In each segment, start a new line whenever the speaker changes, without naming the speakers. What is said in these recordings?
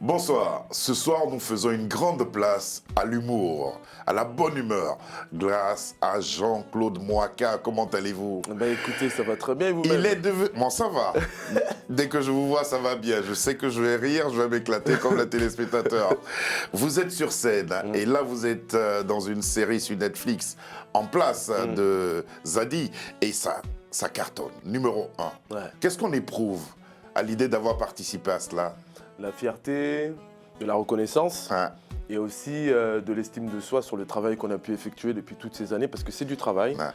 Bonsoir. Ce soir, nous faisons une grande place à l'humour, à la bonne humeur, grâce à Jean-Claude Mouaka. Comment allez-vous?
Ben écoutez, ça va très bien, vous-même.
Il est devenu... Bon, ça va. Dès que je vous vois, ça va bien. Je sais que je vais rire, je vais m'éclater comme le téléspectateur. Vous êtes sur scène et là, vous êtes dans une série sur Netflix en place de Zadi et ça cartonne. Numéro 1.
Ouais.
Qu'est-ce qu'on éprouve à l'idée d'avoir participé à cela?
La fierté, de la reconnaissance
Hein?
et aussi de l'estime de soi sur le travail qu'on a pu effectuer depuis toutes ces années, parce que c'est du travail.
Ouais.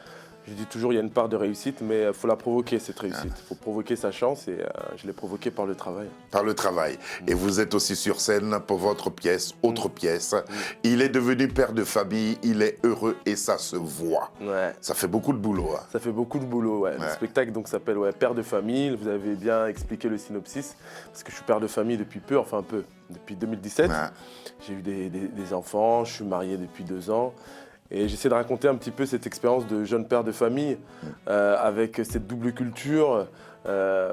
Je dis toujours, il y a une part de réussite, mais il faut la provoquer, cette réussite. Il faut provoquer sa chance et je l'ai provoquée par le travail.
Par le travail. Et vous êtes aussi sur scène pour votre pièce, autre pièce. Il est devenu père de famille, il est heureux et ça se voit.
Ouais.
Ça fait beaucoup de boulot. Hein.
Ça fait beaucoup de boulot, ouais. Le spectacle donc s'appelle Père de famille. Vous avez bien expliqué le synopsis, parce que je suis père de famille depuis peu, enfin un peu, depuis 2017.
Ouais.
J'ai eu des enfants, je suis marié depuis 2 ans. Et j'essaie de raconter un petit peu cette expérience de jeune père de famille avec cette double culture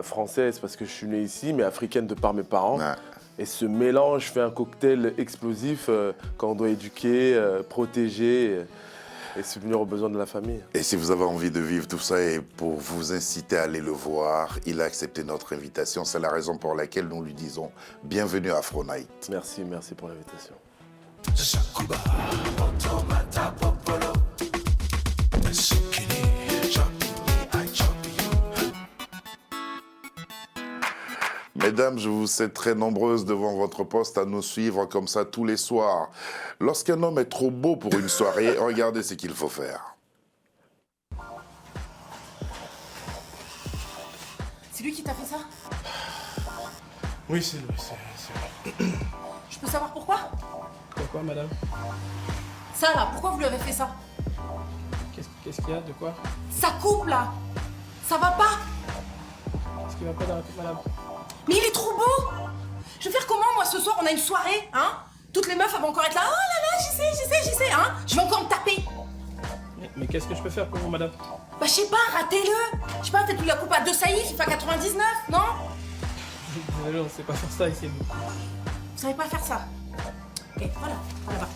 française parce que je suis né ici, mais africaine de par mes parents.
Ouais.
Et ce mélange fait un cocktail explosif quand on doit éduquer, protéger et subvenir aux besoins de la famille.
Et si vous avez envie de vivre tout ça et pour vous inciter à aller le voir, il a accepté notre invitation. C'est la raison pour laquelle nous lui disons bienvenue à Afro Night.
Merci, merci pour l'invitation.
Mesdames, je vous sais très nombreuses devant votre poste à nous suivre comme ça tous les soirs. Lorsqu'un homme est trop beau pour une soirée, regardez ce qu'il faut faire.
C'est lui qui t'a fait ça?
Oui, c'est lui.
Je peux savoir pourquoi?
Pourquoi, madame?
Ça là, pourquoi vous lui avez fait ça?
Qu'est-ce qu'il y a? De quoi?
Ça coupe là. Ça va pas.
Qu'est-ce qui va pas dans la tête, madame?
Mais il est trop beau. Je vais faire comment moi ce soir? On a une soirée, hein? Toutes les meufs elles vont encore être là. Oh là là, j'y sais, hein? Je vais encore me taper.
Mais qu'est-ce que je peux faire pour vous, madame?
Bah je sais pas, ratez-le. Je sais pas, faites-lui la coupe à 2 saillies, FIFA 99, non?
Désolé, on sait pas faire ça ici.
Vous savez pas faire ça. Ok, voilà, va.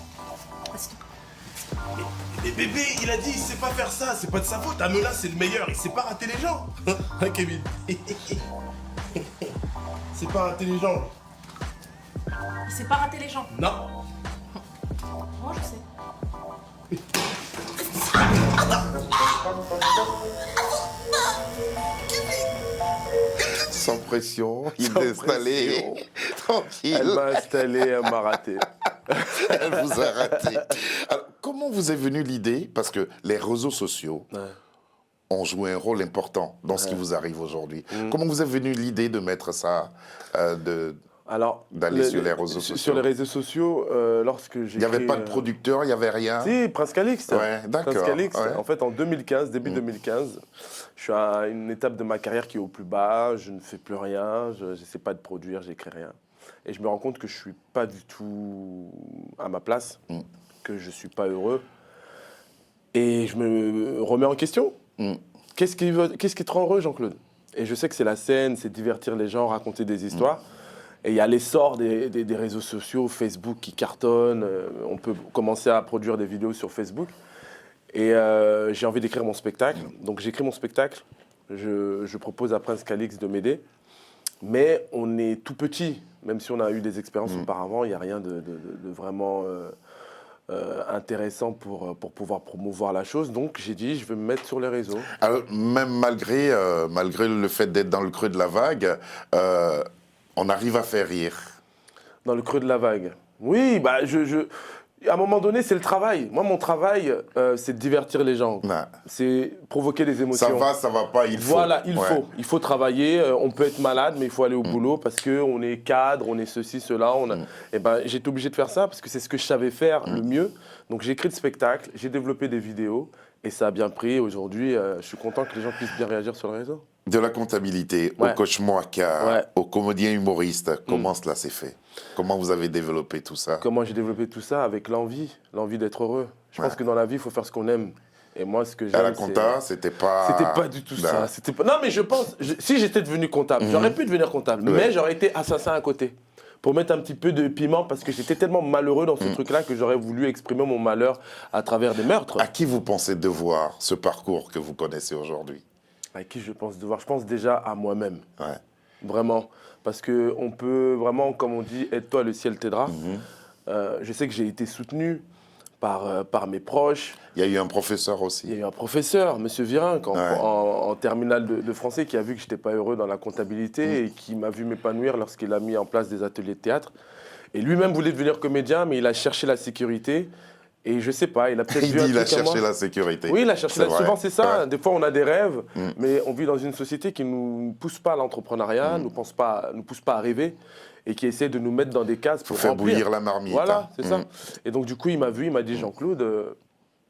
Vas-y.
Et bébé, il a dit il sait pas faire ça, c'est pas de sa faute. Amela, c'est le meilleur, il sait pas rater les gens. Hein, Kevin? C'est pas rater les gens.
Il sait pas rater les gens.
Non.
Moi je sais.
Sans pression, il
Sans
est installé.
pression.
Tranquille.
Elle m'a installé, elle m'a raté.
Elle vous a raté. Alors, comment vous est venue l'idée? Parce que les réseaux sociaux ont joué un rôle important dans ce qui vous arrive aujourd'hui. Comment vous est venue l'idée de mettre ça,
Alors,
d'aller sur les réseaux sociaux?
Sur les réseaux sociaux, lorsque j'ai
Il n'y avait pas de producteur, il n'y avait rien?
Si, Prince Calixte.
Ouais, d'accord.
Prince Calixte.
Ouais.
En fait, en 2015, début 2015, je suis à une étape de ma carrière qui est au plus bas. Je ne fais plus rien, je n'essaie pas de produire, j'écris rien. Et je me rends compte que je ne suis pas du tout à ma place, que je ne suis pas heureux. Et je me remets en question. Qu'est-ce qui te rend heureux, Jean-Claude? Et je sais que c'est la scène, c'est divertir les gens, raconter des histoires. Et il y a l'essor des réseaux sociaux, Facebook qui cartonne. On peut commencer à produire des vidéos sur Facebook. Et j'ai envie d'écrire mon spectacle. Donc j'écris mon spectacle. Je propose à Prince Calixte de m'aider. Mais on est tout petit. Même si on a eu des expériences auparavant, il n'y a rien de vraiment intéressant pour pouvoir promouvoir la chose. Donc j'ai dit, je vais me mettre sur les réseaux.
Alors, même malgré le fait d'être dans le creux de la vague, on arrive à faire rire.
Dans le creux de la vague. Oui, bah à un moment donné, c'est le travail. Moi, mon travail, c'est de divertir les gens.
Ouais.
C'est provoquer des émotions.
Ça va pas, il faut.
Voilà, il
Ouais.
faut. Il faut travailler. On peut être malade, mais il faut aller au boulot parce qu'on est cadre, on est ceci, cela. Et ben, j'étais obligé de faire ça parce que c'est ce que je savais faire le mieux. Donc, j'ai écrit le spectacle, j'ai développé des vidéos et ça a bien pris. Aujourd'hui, je suis content que les gens puissent bien réagir sur le réseau.
De la comptabilité au coach Mouaka, au comédien humoriste, comment cela s'est fait? Comment vous avez développé tout ça?
Comment j'ai développé tout ça? Avec l'envie d'être heureux. Je pense que dans la vie, il faut faire ce qu'on aime. Et moi, ce que j'aime,
à la compta, c'était pas...
C'était pas du tout ça. Non, mais je pense... si j'étais devenu comptable, j'aurais pu devenir comptable, mais j'aurais été assassin à côté. pour mettre un petit peu de piment parce que j'étais tellement malheureux dans ce truc-là que j'aurais voulu exprimer mon malheur à travers des meurtres.
À qui vous pensez devoir ce parcours que vous connaissez aujourd'hui?
À qui je pense devoir? Je pense déjà à moi-même.
Ouais.
Vraiment. Parce qu'on peut vraiment, comme on dit, aide-toi, le ciel t'aidera. Je sais que j'ai été soutenu par mes proches.
Il y a eu un professeur
Il y
aussi.
a eu un professeur, M. Virin,
Ouais.
en terminale de français, qui a vu que je n'étais pas heureux dans la comptabilité et qui m'a vu m'épanouir lorsqu'il a mis en place des ateliers de théâtre. Et lui-même voulait devenir comédien, mais il a cherché la sécurité. Et je sais pas, il a peut-être
Il
vu un
dit il a
truc en moi.
cherché la sécurité.
Oui, il a cherché.
C'est vrai.
Souvent, c'est ça.
Ouais.
Des fois, on a des rêves, mais on vit dans une société qui ne nous pousse pas à l'entrepreneuriat, nous pousse pas à rêver et qui essaie de nous mettre dans des cases
Pour
pour
faire
remplir.
bouillir la marmite.
Voilà,
hein.
c'est ça. Et donc, du coup, il m'a vu, il m'a dit, Jean-Claude,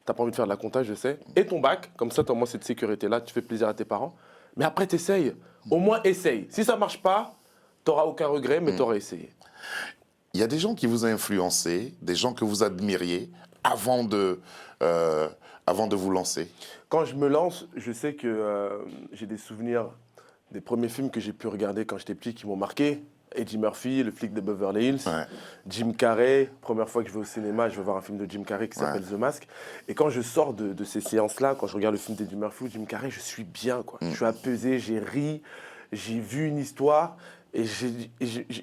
t'as pas envie de faire de la compta, je sais. Et ton bac, comme ça, tu as au moins cette sécurité-là, tu fais plaisir à tes parents. Mais après, t'essayes. Au moins, essaye. Si ça marche pas, t'auras aucun regret, mais t'auras essayé.
Il y a des gens qui vous ont influencé, des gens que vous admiriez avant de vous lancer.
Quand je me lance, je sais que j'ai des souvenirs des premiers films que j'ai pu regarder quand j'étais petit qui m'ont marqué. Eddie Murphy, le flic de Beverly Hills,
Ouais.
Jim Carrey. Première fois que je vais au cinéma, je vais voir un film de Jim Carrey qui s'appelle The Mask. Et quand je sors de ces séances-là, quand je regarde le film d'Eddie Murphy ou Jim Carrey, je suis bien, quoi. Je suis apaisé, j'ai ri, j'ai vu une histoire. Et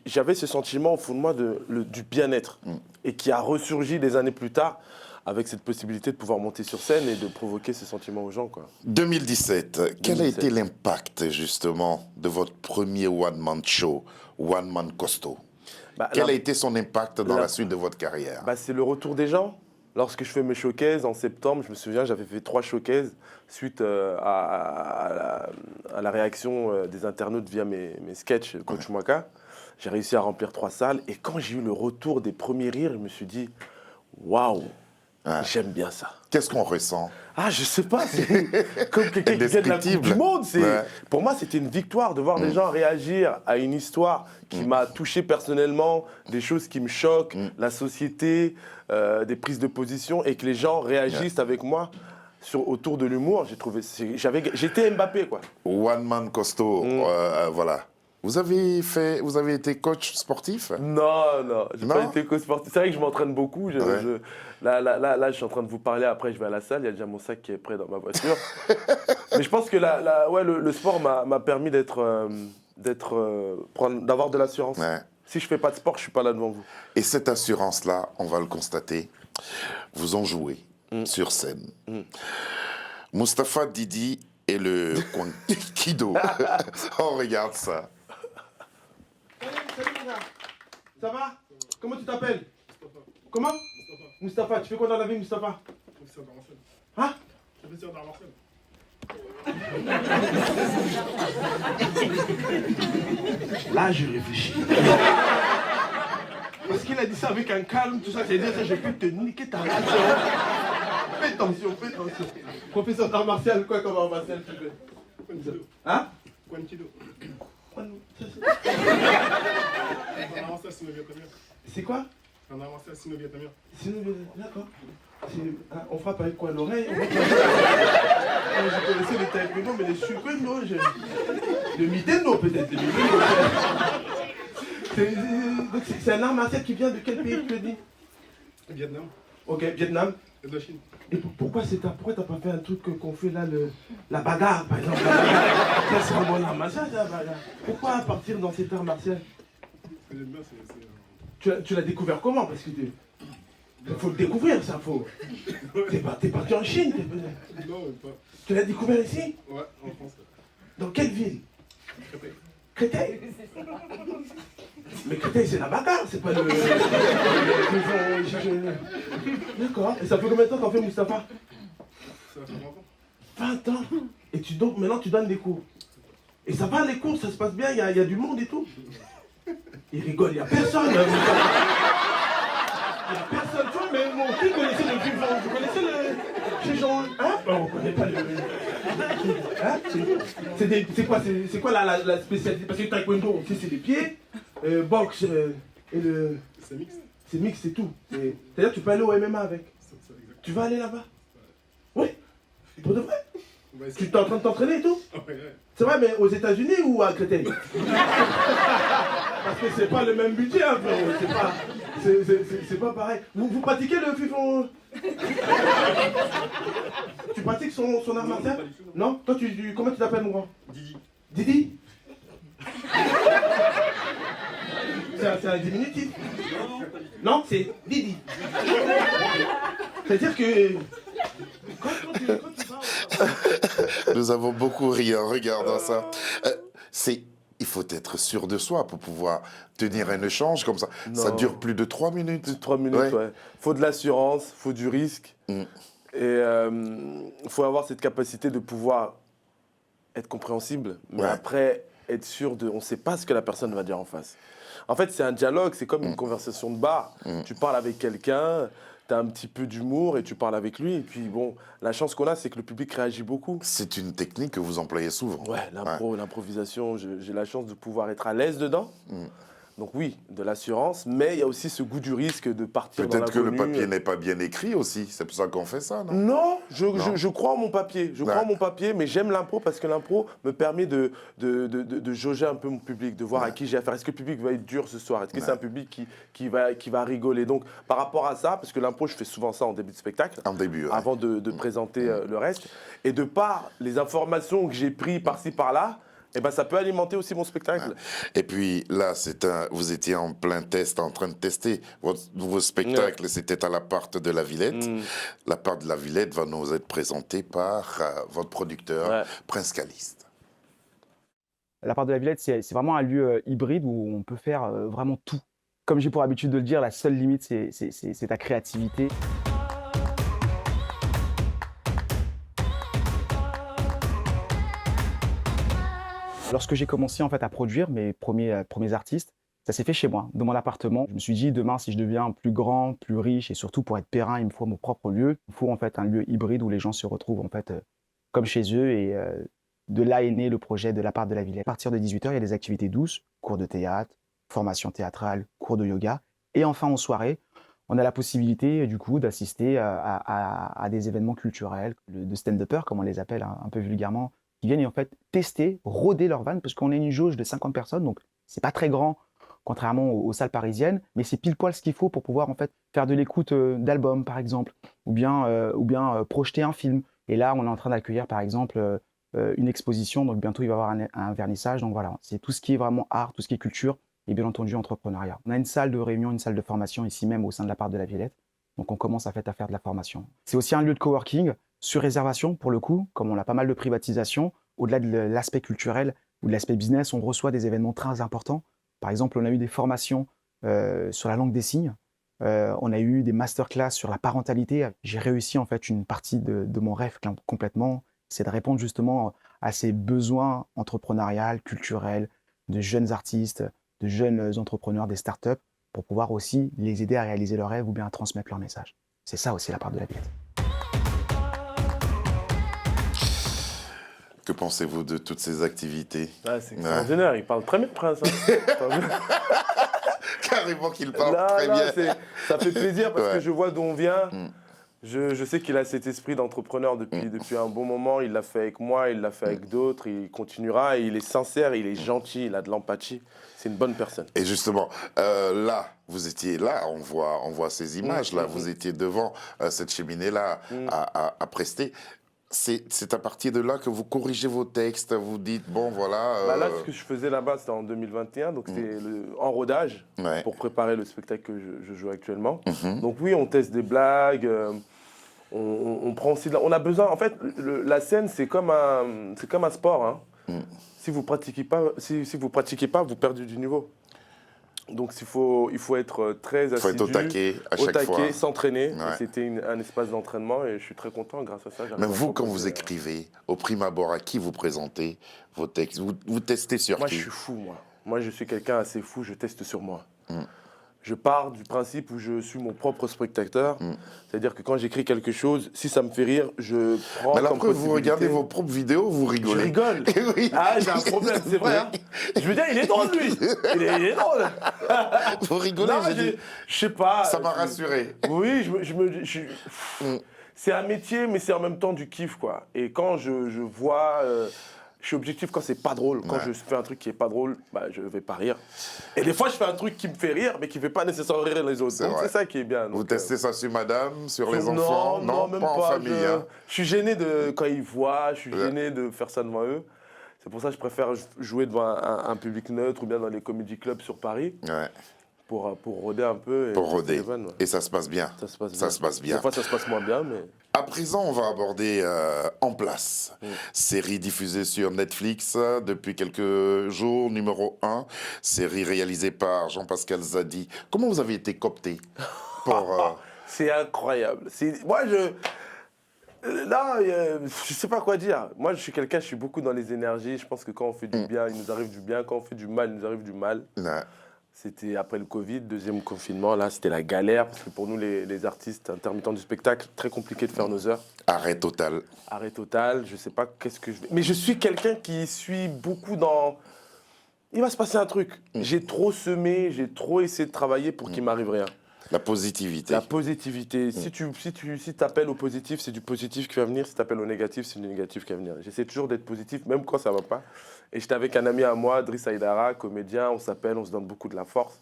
j'avais ce sentiment au fond de moi du bien-être. Et qui a ressurgi des années plus tard avec cette possibilité de pouvoir monter sur scène et de provoquer ce sentiment aux gens, quoi.
2017, quel a été l'impact justement de votre premier one-man show, One Man Costaud? Quel a été son impact dans la suite de votre carrière?
C'est le retour des gens. Lorsque je fais mes showcases en septembre, je me souviens, j'avais fait 3 showcases suite à la réaction des internautes via mes sketchs Coach Mwaka. J'ai réussi à remplir 3 salles. Et quand j'ai eu le retour des premiers rires, je me suis dit, waouh, j'aime bien ça.
Qu'est-ce qu'on ressent?
Ah, je sais pas, c'est comme quelqu'un qui vient de la Coupe du Monde. Pour moi, c'était une victoire de voir des gens réagir à une histoire qui m'a touché personnellement, des choses qui me choquent, la société, des prises de position, et que les gens réagissent avec moi autour de l'humour. J'étais Mbappé, quoi.
One Man Costaud, voilà. Vous avez été coach sportif?
Non, j'ai pas été coach sportif. C'est vrai que je m'entraîne beaucoup. Là, je suis en train de vous parler. Après, je vais à la salle. Il y a déjà mon sac qui est prêt dans ma voiture. Mais je pense que le sport m'a permis d'avoir de l'assurance.
Ouais.
Si je fais pas de sport, je suis pas là devant vous.
Et cette assurance-là, on va le constater, vous en jouez sur scène. Mustapha Didi et le Kido. On regarde ça.
Salut, ça va? Comment tu t'appelles? Comment? Mustapha, tu fais quoi dans la vie, Mustapha?
Professeur d'art martial.
Hein?
Professeur d'art martial.
Là, je réfléchis. Parce qu'il a dit ça avec un calme, tout ça, c'est-à-dire que je peux te niquer ta race. Fais attention, fais attention. Professeur d'art martial, quoi comme art martial tu fais? Hein?
Kwankido.
C'est
Un art martial sino-vietnamien.
quoi?
Un art martial sino-vietnamien.
D'accord. On frappe avec quoi? L'oreille? Je connaissais les taekwondo, mais les shukwendo, le miteno peut-être. C'est un art martial qui vient de quel pays, tu le dis?
Vietnam.
Ok, Vietnam.
Et de la Chine.
Et pourquoi t'as pas fait un truc qu'on fait là, la bagarre, par exemple? Ça, c'est un bon art martial, la bagarre. Pourquoi partir dans cet art martial?
Ce que j'aime bien, c'est...
Tu l'as découvert comment? Parce que il faut le découvrir, ça, faut. T'es parti en Chine,
Non, pas.
Tu l'as découvert ici?
Ouais, en France.
Dans quelle ville?
Créteil.
Créteil? Mais Créteil, c'est la bagarre, c'est pas le... D'accord. Et ça fait combien de temps t'en fais, Mustapha?
Ça va faire 20 ans.
20 ans. Et donc maintenant tu donnes des cours. Et ça va les cours, ça se passe bien, il y a du monde et tout. Il rigole, il n'y a personne. Il n'y a personne, tu vois, mais mon fils connaissait le vivant. Vous connaissez le... Chez Jean... Hein? On ne connaît pas le... Hein? C'est quoi la spécialité? Parce que taekwondo, aussi c'est les pieds, boxe et le...
C'est mixte.
C'est mix, c'est tout. C'est-à-dire que tu peux aller au MMA avec.
C'est exact.
Tu vas aller là-bas? Oui. Pour de vrai?
On va essayer.
Tu es en train de t'entraîner et tout?
Ouais.
C'est vrai, mais aux États-Unis ou à Créteil?
Parce que c'est pas le même budget, hein, frérot. C'est pas pareil. Vous pratiquez le fifon? Tu pratiques son art martial? Non? Toi, comment tu t'appelles, mon grand? Didi. Didi? C'est un diminutif? Non, c'est Didi. C'est-à-dire que... Quand tu parles...
Nous avons beaucoup ri en regardant ça. Il faut être sûr de soi pour pouvoir tenir un échange comme ça.
Non.
Ça dure plus de 3 minutes.
Plus de 3 minutes, ouais. Faut de l'assurance, faut du risque. Et faut avoir cette capacité de pouvoir être compréhensible, mais après être sûr de... On ne sait pas ce que la personne va dire en face. En fait, c'est un dialogue, c'est comme une conversation de bar. Tu parles avec quelqu'un, tu as un petit peu d'humour et tu parles avec lui. Et puis bon, la chance qu'on a, c'est que le public réagit beaucoup.
C'est une technique que vous employez souvent.
Ouais, l'improvisation, j'ai la chance de pouvoir être à l'aise dedans. Donc oui, de l'assurance, mais il y a aussi ce goût du risque de partir dans l'inconnu.
Peut-être que le papier n'est pas bien écrit aussi, c'est pour ça qu'on fait ça, non?
Non, je crois en mon papier. Je crois en mon papier, mais j'aime l'impro parce que l'impro me permet de jauger un peu mon public, de voir à qui j'ai affaire. Est-ce que le public va être dur ce soir? Est-ce que c'est un public qui va rigoler? Donc par rapport à ça, parce que l'impro, je fais souvent ça en début de spectacle, avant de présenter le reste, et de par les informations que j'ai prises par-ci par-là, eh ben, ça peut alimenter aussi mon spectacle.
Et puis là, vous étiez en plein test, en train de tester votre nouveau spectacle. C'était à l'appart de la Villette. L'appart de la Villette va nous être présenté par votre producteur, Prince Caliste.
L'appart de la Villette, c'est vraiment un lieu hybride où on peut faire vraiment tout. Comme j'ai pour habitude de le dire, la seule limite, c'est ta créativité. Lorsque j'ai commencé en fait à produire mes premiers artistes, ça s'est fait chez moi, dans mon appartement. Je me suis dit, demain, si je deviens plus grand, plus riche et surtout pour être périn, il me faut mon propre lieu. Il me faut en fait un lieu hybride où les gens se retrouvent en fait comme chez eux. Et de là est né le projet de l'appart de la Villette. À partir de 18h, il y a des activités douces, cours de théâtre, formation théâtrale, cours de yoga. Et enfin, en soirée, on a la possibilité du coup d'assister à des événements culturels, de stand-uppers, comme on les appelle un peu vulgairement, qui viennent en fait tester, rôder leur van, parce qu'on est une jauge de 50 personnes, donc c'est pas très grand, contrairement aux salles parisiennes, mais c'est pile poil ce qu'il faut pour pouvoir en fait faire de l'écoute d'albums, par exemple, ou bien projeter un film. Et là, on est en train d'accueillir, par exemple, une exposition, donc bientôt il va y avoir un vernissage. Donc voilà, c'est tout ce qui est vraiment art, tout ce qui est culture, et bien entendu entrepreneuriat. On a une salle de réunion, une salle de formation ici même au sein de l'appart de la Villette, donc on commence à faire de la formation. C'est aussi un lieu de coworking, sur réservation pour le coup, comme on a pas mal de privatisation, au-delà de l'aspect culturel ou de l'aspect business, on reçoit des événements très importants. Par exemple, on a eu des formations sur la langue des signes, on a eu des masterclass sur la parentalité. J'ai réussi en fait une partie de mon rêve complètement, c'est de répondre justement à ces besoins entrepreneuriaux, culturels, de jeunes artistes, de jeunes entrepreneurs, des startups, pour pouvoir aussi les aider à réaliser leurs rêves ou bien à transmettre leur message. C'est ça aussi l'appart de la Villette.
Que pensez-vous de toutes ces activités?
C'est extraordinaire, il parle très bien, Prince. Hein.
Carrément qu'il parle très bien.
Ça fait plaisir parce que je vois d'où on vient. Je sais qu'il a cet esprit d'entrepreneur depuis un bon moment. Il l'a fait avec moi, il l'a fait avec d'autres. Il continuera. Et il est sincère, il est gentil, il a de l'empathie. C'est une bonne personne.
Et justement, là, vous étiez là, on voit ces images-là. Vous étiez devant cette cheminée-là à prester. C'est à partir de là que vous corrigez vos textes, vous dites, bon, voilà...
Là, ce que je faisais là-bas, c'était en 2021, donc c'était en rodage pour préparer le spectacle que je joue actuellement. Donc oui, on teste des blagues, on prend aussi... On a besoin... En fait, la scène, c'est comme un sport. Hein. Si vous pratiquez pas, vous perdez du niveau. Donc il faut être très assidu,
il faut être au taquet à chaque fois.
S'entraîner. C'était un espace d'entraînement et je suis très content grâce à ça.
Mais vous, quand vous écrivez, au prime abord, à qui vous présentez vos textes? Vous testez sur qui?
Moi, je suis fou, moi. Moi, je suis quelqu'un assez fou, je teste sur moi. Je pars du principe où je suis mon propre spectateur. C'est-à-dire que quand j'écris quelque chose, si ça me fait rire, je prends.
Mais après, vous regardez vos propres vidéos, vous rigolez.
Je rigole.
Oui.
Ah, j'ai un problème, c'est vrai. Hein. Je veux dire, il est drôle, lui. Il est drôle.
Vous rigolez,
non, je sais pas.
Ça m'a rassuré.
Oui, c'est un métier, mais c'est en même temps du kiff, quoi. Et quand je vois... Je suis objectif quand c'est pas drôle. Quand
Ouais.
je fais un truc qui est pas drôle, bah, je vais pas rire. Et des fois, je fais un truc qui me fait rire, mais qui fait pas nécessairement rire les autres.
C'est
Donc
vrai.
c'est ça qui est bien.
Vous
Donc,
testez ça sur madame, sur les
non,
enfants?
non, même
pas en famille.
Je,
Hein.
je suis gêné de quand ils voient, je suis
Ouais.
gêné de faire ça devant eux. C'est pour ça que je préfère jouer devant un public neutre ou bien dans les comédie clubs sur Paris
Ouais,
pour rôder un peu. Et
pour rôder.
les vannes, ouais.
Et ça se passe bien.
Ça se passe bien.
Ça se passe bien.
Des fois, ça se passe moins bien, mais.
À présent, on va aborder En Place, série diffusée sur Netflix depuis quelques jours, numéro 1, série réalisée par Jean-Pascal Zadi. Comment vous avez été coopté pour...
C'est incroyable. Moi, là, je sais pas quoi dire. Moi, je suis beaucoup dans les énergies. Je pense que quand on fait du bien, il nous arrive du bien. Quand on fait du mal, il nous arrive du mal.
Ouais.
C'était après le Covid, deuxième confinement. Là, c'était la galère. Parce que pour nous, les artistes intermittents du spectacle, très compliqué de faire nos heures.
Arrêt total.
Arrêt total. Je sais pas qu'est-ce que je vais. Mais je suis quelqu'un qui suis beaucoup dans. Il va se passer un truc. J'ai trop semé, j'ai trop essayé de travailler pour qu'il m'arrive rien.
La positivité.
La positivité. Si tu t'appelles au positif, c'est du positif qui va venir. Si tu appelles au négatif, c'est du négatif qui va venir. J'essaie toujours d'être positif, même quand ça va pas. Et j'étais avec un ami à moi, Driss Aïdara, comédien. On s'appelle, on se donne beaucoup de la force.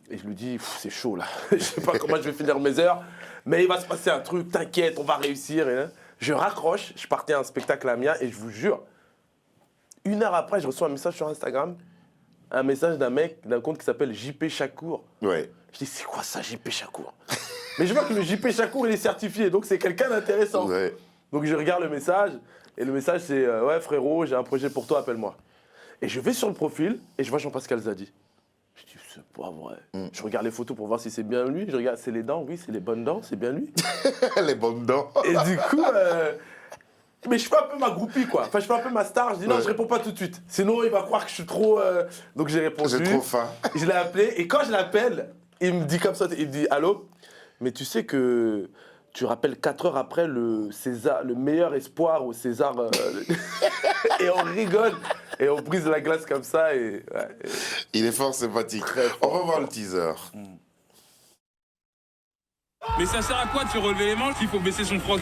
Et je lui dis, c'est chaud là. Je sais pas comment je vais finir mes heures, mais il va se passer un truc. T'inquiète, on va réussir. Et, hein. Je raccroche. Je partais à un spectacle à Amiens et je vous jure, 1 heure après, je reçois un message sur Instagram. Un message d'un mec, d'un compte qui s'appelle JP Chakour.
Ouais.
Je dis, c'est quoi ça, JP Chakour? Mais je vois que le JP Chakour, il est certifié, donc c'est quelqu'un d'intéressant.
Ouais.
Donc je regarde le message, et le message c'est ouais, frérot, j'ai un projet pour toi, appelle-moi. Et je vais sur le profil, et je vois Jean-Pascal Zadi. Je dis, c'est pas vrai. Je regarde les photos pour voir si c'est bien lui. Je regarde, c'est les dents, oui, c'est les bonnes dents, c'est bien lui.
Les bonnes dents.
Et du coup, mais je fais un peu ma groupie, quoi. Enfin, je fais un peu ma star. Je dis, non,
Ouais.
je réponds pas tout de suite. Sinon, il va croire que je suis trop. Donc j'ai répondu.
J'ai trop faim.
Je l'ai appelé et quand je l'appelle, il me dit comme ça, il me dit allô, mais tu sais que tu rappelles 4 heures après le César, le meilleur espoir au César, et on rigole et on brise la glace comme ça et, ouais,
Il est fort sympathique.
Très fort.
On va voir le teaser.
Mais ça sert à quoi de se relever les manches s'il faut baisser son froc?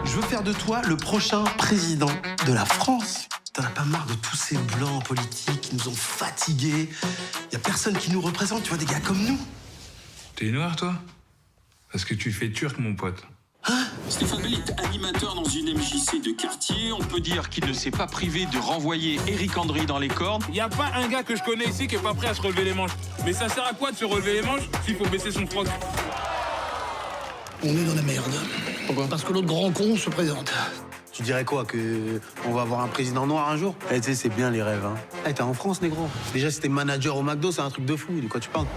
Je veux faire de toi le prochain président de la France. T'en as pas marre de tous ces blancs politiques qui nous ont fatigués. Y a personne qui nous représente, tu vois, des gars comme nous.
T'es noir, toi? Parce que tu fais turc, mon pote.
Stéphane Bell est animateur dans une MJC de quartier. On peut dire qu'il ne s'est pas privé de renvoyer Éric André dans les cordes.
Y a pas un gars que je connais ici qui est pas prêt à se relever les manches. Mais ça sert à quoi de se relever les manches s'il faut baisser son froc?
On est dans la merde. Pourquoi? Parce que l'autre grand con se présente.
Tu dirais quoi, que on va avoir un président noir un jour? Eh, tu sais, c'est bien les rêves, hein. Eh, t'es en France, négro. Déjà, si t'es manager au McDo, c'est un truc de fou. De quoi tu parles?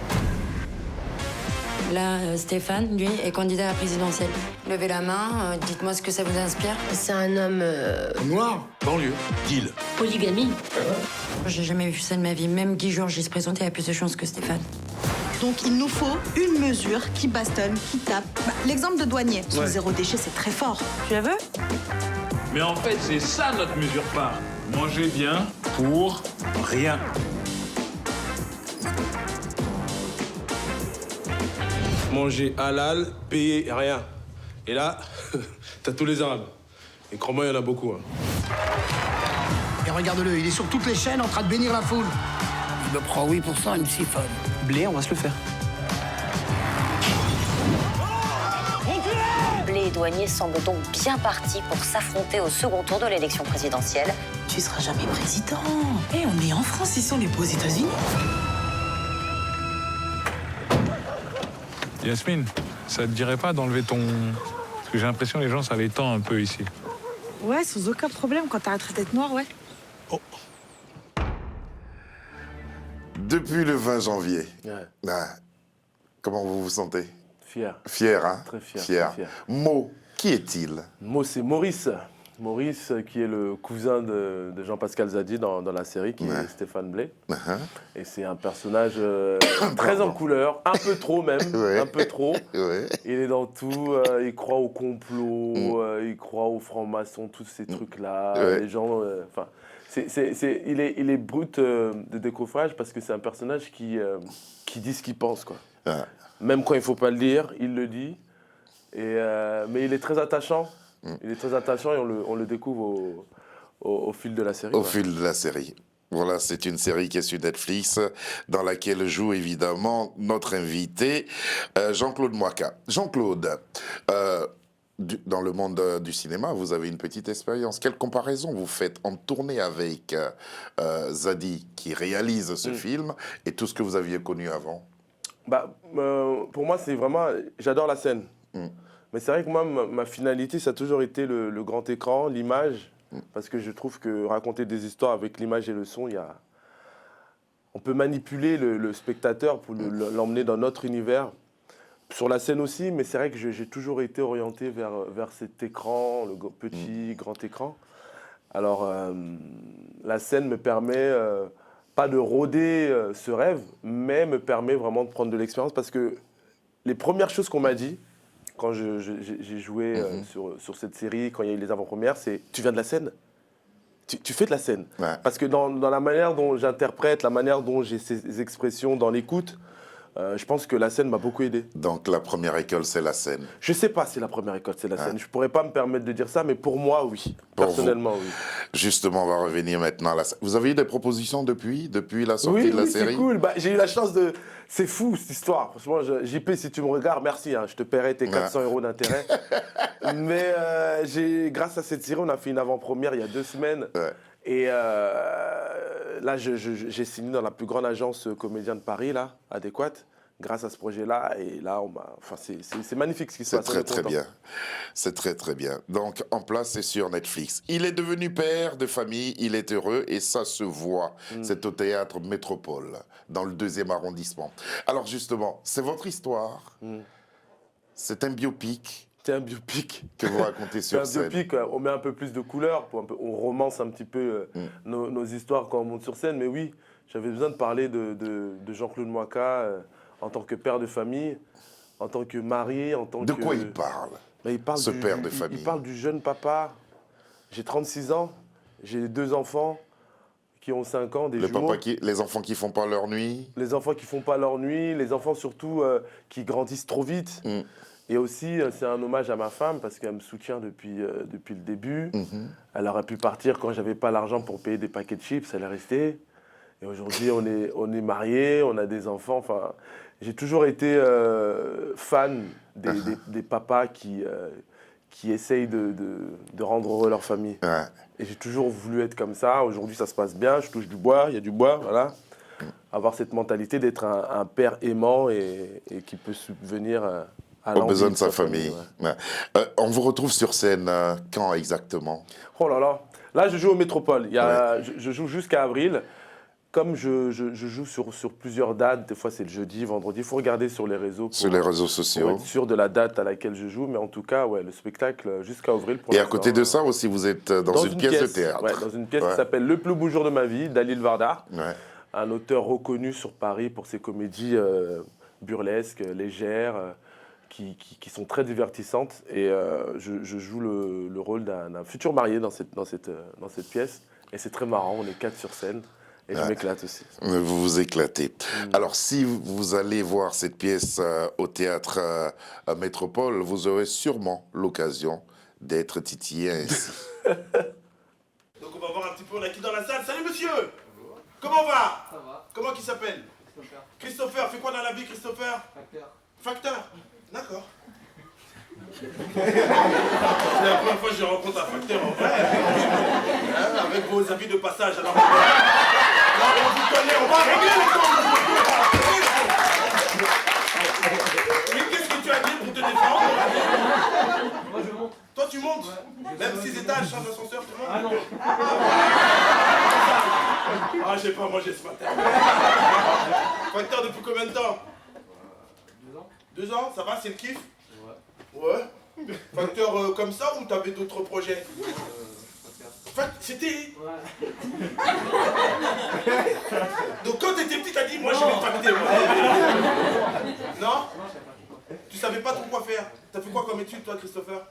Là, Stéphane, lui, est candidat à la présidentielle. Levez la main, dites-moi ce que ça vous inspire.
C'est un homme
Noir.
Banlieue. Deal.
polygamie.
J'ai jamais vu ça de ma vie. Même Guy Georges, il se présentait, a plus de chance que Stéphane.
Donc il nous faut une mesure qui bastonne, qui tape. L'exemple de douanier, sur zéro déchet, c'est très fort.
Tu la veux?
Mais en fait, c'est ça notre mesure phare. Manger bien pour rien.
Manger halal, payer rien. Et là, t'as tous les Arabes. Et crois-moi, il y en a beaucoup. Hein.
Et regarde-le, il est sur toutes les chaînes en train de bénir la foule. Il me prend 8%, il me siphonne.
Blé, on va se le faire.
Blé et douanier semblent donc bien partis pour s'affronter au second tour de l'élection présidentielle.
Tu seras jamais président. Eh, on est en France, ils sont les beaux États-Unis.
Yasmine, ça te dirait pas d'enlever ton... Parce que j'ai l'impression que les gens, ça les tend un peu ici.
Ouais, sans aucun problème, quand t'arrêterais d'être noir, ouais.
Depuis le 20 janvier,
Ouais.
comment vous vous sentez?
Fier.
Fier, hein?
Très fier,
Fier.
très fier.
Mo, qui est-il?
Moi, c'est Maurice. Maurice, qui est le cousin de Jean-Pascal Zadi dans la série, qui est Stéphane Blais. Et c'est un personnage très en couleur, un peu trop même, un peu trop. Il est dans tout, il croit au complot, il croit aux francs-maçons, tous ces trucs-là. Les gens, enfin, il est brut de décoffrage parce que c'est un personnage qui dit ce qu'il pense, quoi. Même quand il ne faut pas le dire, il le dit. Mais il est très attachant. Il est très attachant et on le découvre au fil de la série.
Au fil de la série. Voilà, c'est une série qui est sur Netflix, dans laquelle joue évidemment notre invité, Jean-Claude Mwaka. Jean-Claude, dans le monde du cinéma, vous avez une petite expérience. Quelle comparaison vous faites en tournée avec Zadi, qui réalise ce film, et tout ce que vous aviez connu avant?
Pour moi, c'est vraiment... J'adore la scène. Mais c'est vrai que moi, ma finalité, ça a toujours été le grand écran, l'image. Parce que je trouve que raconter des histoires avec l'image et le son, on peut manipuler le spectateur pour l'emmener dans notre univers. Sur la scène aussi, mais c'est vrai que j'ai toujours été orienté vers cet écran, le petit, grand écran. Alors, la scène me permet pas de rôder ce rêve, mais me permet vraiment de prendre de l'expérience, parce que les premières choses qu'on m'a dit, quand j'ai joué sur cette série, quand il y a eu les avant-premières, c'est « tu viens de la scène ». Tu fais de la scène. Ouais. Parce que dans la manière dont j'interprète, la manière dont j'ai ces expressions dans l'écoute, je pense que la scène m'a beaucoup aidé.
Donc la première école, c'est la scène.
Je ne sais pas si la première école, c'est la scène. Je ne pourrais pas me permettre de dire ça, mais pour moi, oui. Personnellement, oui.
Justement, on va revenir maintenant à la scène. Vous avez eu des propositions depuis la sortie de la série?
Oui, c'est cool. J'ai eu la chance de... C'est fou, cette histoire. Franchement, JP, si tu me regardes, merci. Je te paierai tes 400 € d'intérêt. Mais grâce à cette série, on a fait une avant-première il y a 2 semaines. Ouais. Et là, j'ai signé dans la plus grande agence comédien de Paris, là, Adéquate, grâce à ce projet-là. Et là, c'est magnifique ce qui se passe.
C'est très bien. C'est très, très bien. Donc, en place, c'est sur Netflix. Il est devenu père de famille, il est heureux, et ça se voit. C'est au Théâtre Métropole, dans le 2e arrondissement. Alors, justement, c'est votre histoire. C'est un biopic.
C'est un biopic
que vous racontez sur scène.
C'est un biopic, on met un peu plus de couleurs, on romance un petit peu nos histoires quand on monte sur scène. Mais oui, j'avais besoin de parler de Jean-Claude Mwaka en tant que père de famille, en tant que mari, en tant que...
De quoi il parle, ce père de famille?
Il parle du jeune papa. J'ai 36 ans, j'ai 2 enfants qui ont 5 ans, des jumeaux.
Les enfants qui font pas leur nuit.
Les enfants qui font pas leur nuit, les enfants surtout qui grandissent trop vite. Et aussi, c'est un hommage à ma femme parce qu'elle me soutient depuis le début. Elle aurait pu partir quand j'avais pas l'argent pour payer des paquets de chips, elle est restée. Et aujourd'hui, on est mariés, on a des enfants. Enfin, j'ai toujours été fan des papas qui essayent de rendre heureux leur famille. Ouais. Et j'ai toujours voulu être comme ça. Aujourd'hui, ça se passe bien, je touche du bois, il y a du bois, voilà. Avoir cette mentalité d'être un père aimant et qui peut subvenir...
aux besoins de sa famille. Ouais. On vous retrouve sur scène quand exactement?
Oh là là. Là, je joue au Métropole. Je joue jusqu'à avril. Comme je joue sur plusieurs dates, des fois c'est le jeudi, vendredi, il faut regarder sur les réseaux.
Sur les réseaux sociaux.
Pour être sûr de la date à laquelle je joue. Mais en tout cas, le spectacle jusqu'à avril.
Et à côté de ça aussi, vous êtes dans une pièce de théâtre.
Ouais, dans une pièce qui s'appelle Le plus beau jour de ma vie, d'Halil Vardar. Ouais. Un auteur reconnu sur Paris pour ses comédies burlesques, légères. Qui sont très divertissantes, et je joue le rôle d'un futur marié dans cette pièce, et c'est très marrant, on est 4 sur scène, et je m'éclate aussi.
Vous vous éclatez. Alors si vous allez voir cette pièce au Théâtre Métropole, vous aurez sûrement l'occasion d'être titillé ainsi.
Donc on va voir un petit peu, on a qui dans la salle? Salut monsieur! Comment va?
Ça va.
Comment qui s'appelle? Christopher, fait quoi dans la vie Christopher? Facteur. D'accord. C'est la première fois que je rencontre un facteur en vrai. Avec vos avis de passage. Alors, on vous connaît, on va régler les comptes. Mais qu'est-ce que tu as dit pour te défendre?
Moi je monte.
Toi tu montes? Même 6 étages, sans ascenseur, tu montes?
Ah non.
Ah je sais pas, moi j'ai ce matin. Facteur depuis combien de temps?
2 ans.
2 ans, ça va, c'est le kiff? Ouais. Facteur comme ça ou t'avais d'autres projets? C'était...
Ouais.
Donc quand t'étais petit, t'as dit, moi je vais facter. Non? Tu savais pas trop quoi faire. T'as fait quoi comme étude toi, Christopher?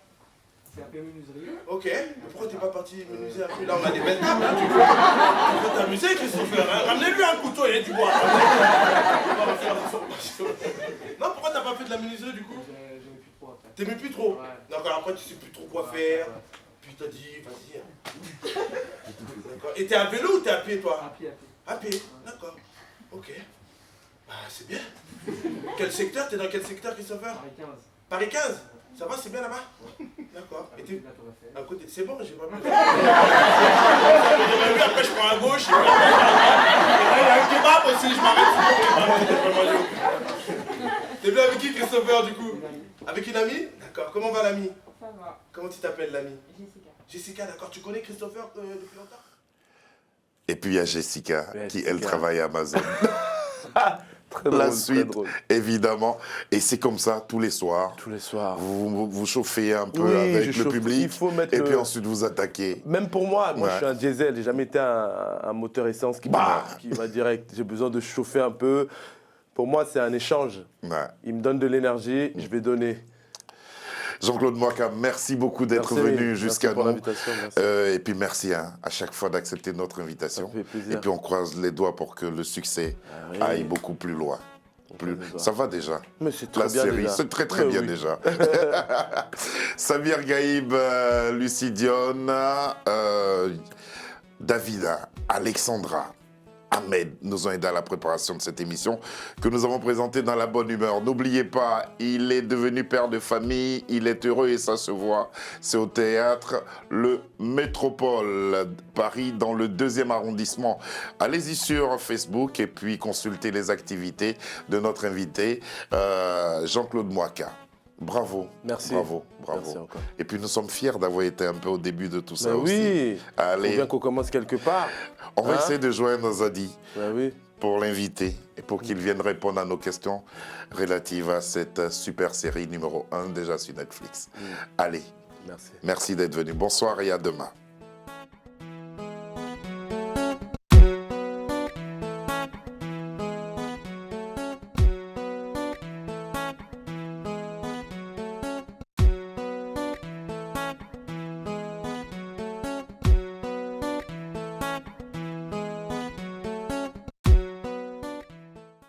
C'est un peu menuiserie.
Ok, mais pourquoi t'es pas parti menuiser un peu? Là on a des belles tables, hein, tu peux t'amuser, Christopher, hein. Ramenez-lui un couteau et du bois. Non, pourquoi t'as pas fait de la menuiserie du coup?
J'avais plus de poids.
T'aimais plus trop?
Ouais.
D'accord, après tu sais plus trop quoi faire. Puis t'as dit, vas-y. D'accord. Et t'es à vélo ou t'es à pied toi?
À pied.
À pied, d'accord. Ok. Bah c'est bien. Quel secteur? T'es dans quel secteur, Christopher?
Paris 15.
Paris 15? Ça va, c'est bien là-bas? D'accord. Et t'es
La Tour Eiffel.
à côté? C'est bon, j'ai pas vu. Après je prends à gauche. Il y a un kebab aussi, je m'arrête. T'es bien avec qui, Christopher, du coup? Avec une amie? D'accord. Comment va l'amie?
Ça va.
Comment tu t'appelles, l'amie?
Jessica.
Jessica, d'accord. Tu connais Christopher depuis longtemps?
Et puis il y a Jessica, qui elle travaille à Amazon.
Très
La
drôle,
suite,
très drôle.
évidemment. Et c'est comme ça tous les soirs.
Tous les soirs.
Vous chauffez un peu
Oui,
avec
je
le
chauffe.
public.
Il faut mettre
et
le-
puis ensuite vous attaquez.
Même pour moi,
Ouais.
je suis un diesel, j'ai jamais été un moteur essence qui va direct. J'ai besoin de chauffer un peu. Pour moi, c'est un échange.
Ouais.
Il me donne de l'énergie, je vais donner.
Jean-Claude Mwaka, merci beaucoup d'être
Merci,
venu
merci
jusqu'à
pour
nous.
l'invitation, merci.
Et puis merci à chaque fois d'accepter notre invitation.
Ça me fait plaisir.
Et puis on croise les doigts pour que le succès
oui.
aille beaucoup plus loin. Ça va déjà.
Mais c'est très
La
bien
série,
déjà.
c'est très très
Oui,
bien
oui.
déjà. Samir Gaïb, Lucidion, Davida, Alexandra, Ahmed nous ont aidé à la préparation de cette émission que nous avons présentée dans la bonne humeur. N'oubliez pas, il est devenu père de famille, il est heureux et ça se voit. C'est au théâtre Le Métropole, Paris, dans le 2e arrondissement. Allez-y sur Facebook et puis consultez les activités de notre invité, Jean-Claude Mwaka. Bravo.
Merci.
Bravo.
Merci encore.
Et puis nous sommes fiers d'avoir été un peu au début de tout ça
Ben
aussi.
oui,
Allez.
faut bien qu'on commence quelque part.
On va
Hein?
essayer de joindre Zadi
oui.
pour l'inviter et pour qu'il vienne répondre à nos questions relatives à cette super série numéro 1 déjà sur Netflix. Allez,
Merci.
merci d'être venu. Bonsoir et à demain.